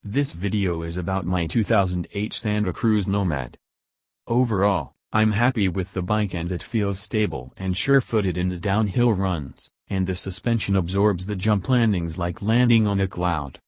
This video is about my 2008 Santa Cruz Nomad. Overall, I'm happy with the bike and it feels stable and sure-footed in the downhill runs, and the suspension absorbs the jump landings like landing on a cloud.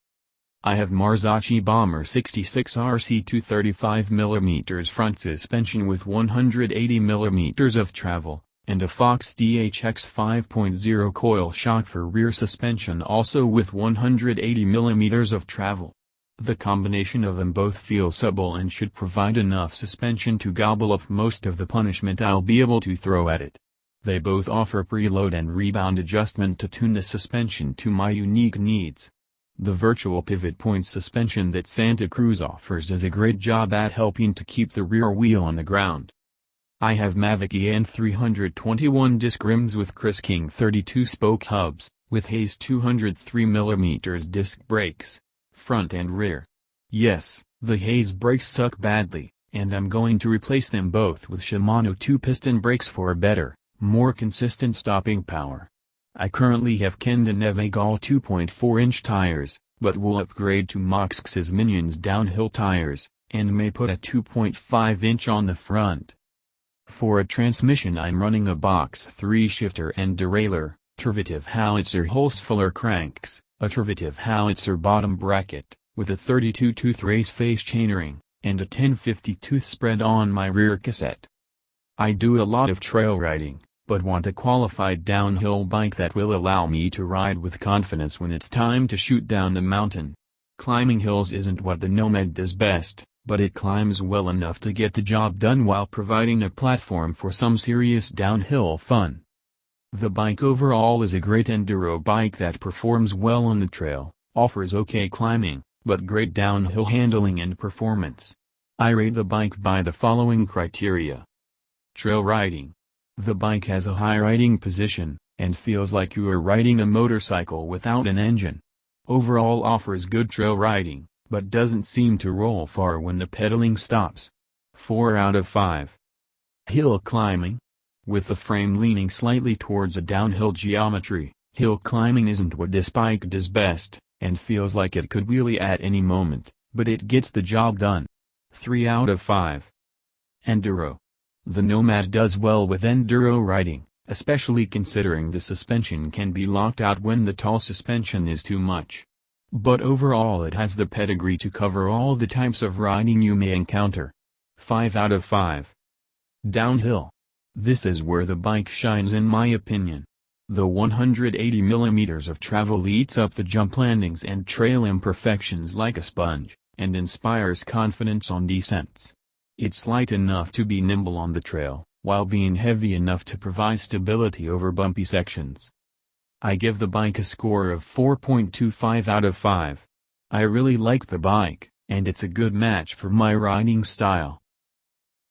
I have Marzocchi Bomber 66 RC 235mm front suspension with 180mm of travel, and a Fox DHX 5.0 coil shock for rear suspension also with 180mm of travel. The combination of them both feel supple and should provide enough suspension to gobble up most of the punishment I'll be able to throw at it. They both offer preload and rebound adjustment to tune the suspension to my unique needs. The virtual pivot point suspension that Santa Cruz offers does a great job at helping to keep the rear wheel on the ground. I have Mavic EN 321 disc rims with Chris King 32-spoke hubs, with Hayes 203mm disc brakes, front and rear. Yes, the Hayes brakes suck badly, and I'm going to replace them both with Shimano 2-piston brakes for a better, more consistent stopping power. I currently have Kenda Nevegal 2.4-inch tires, but will upgrade to Moxx's Minions downhill tires, and may put a 2.5-inch on the front. For a transmission I'm running a Box 3 shifter and derailleur, Turvative Howitzer Holzfuller cranks, a Turvative Howitzer bottom bracket, with a 32-tooth race face chainring, and a 1050-tooth spread on my rear cassette. I do a lot of trail riding, but want a qualified downhill bike that will allow me to ride with confidence when it's time to shoot down the mountain. Climbing hills isn't what the Nomad does best, but it climbs well enough to get the job done while providing a platform for some serious downhill fun. The bike overall is a great enduro bike that performs well on the trail, offers okay climbing, but great downhill handling and performance. I rate the bike by the following criteria. Trail riding. The bike has a high riding position, and feels like you are riding a motorcycle without an engine. Overall offers good trail riding, but doesn't seem to roll far when the pedaling stops. 4 out of 5. Hill climbing. With the frame leaning slightly towards a downhill geometry, hill climbing isn't what this bike does best, and feels like it could wheelie at any moment, but it gets the job done. 3 out of 5. Enduro. The Nomad does well with enduro riding, especially considering the suspension can be locked out when the tall suspension is too much. But overall it has the pedigree to cover all the types of riding you may encounter. 5 out of 5. Downhill. This is where the bike shines in my opinion. The 180mm of travel eats up the jump landings and trail imperfections like a sponge, and inspires confidence on descents. It's light enough to be nimble on the trail, while being heavy enough to provide stability over bumpy sections. I give the bike a score of 4.25 out of 5. I really like the bike, and it's a good match for my riding style.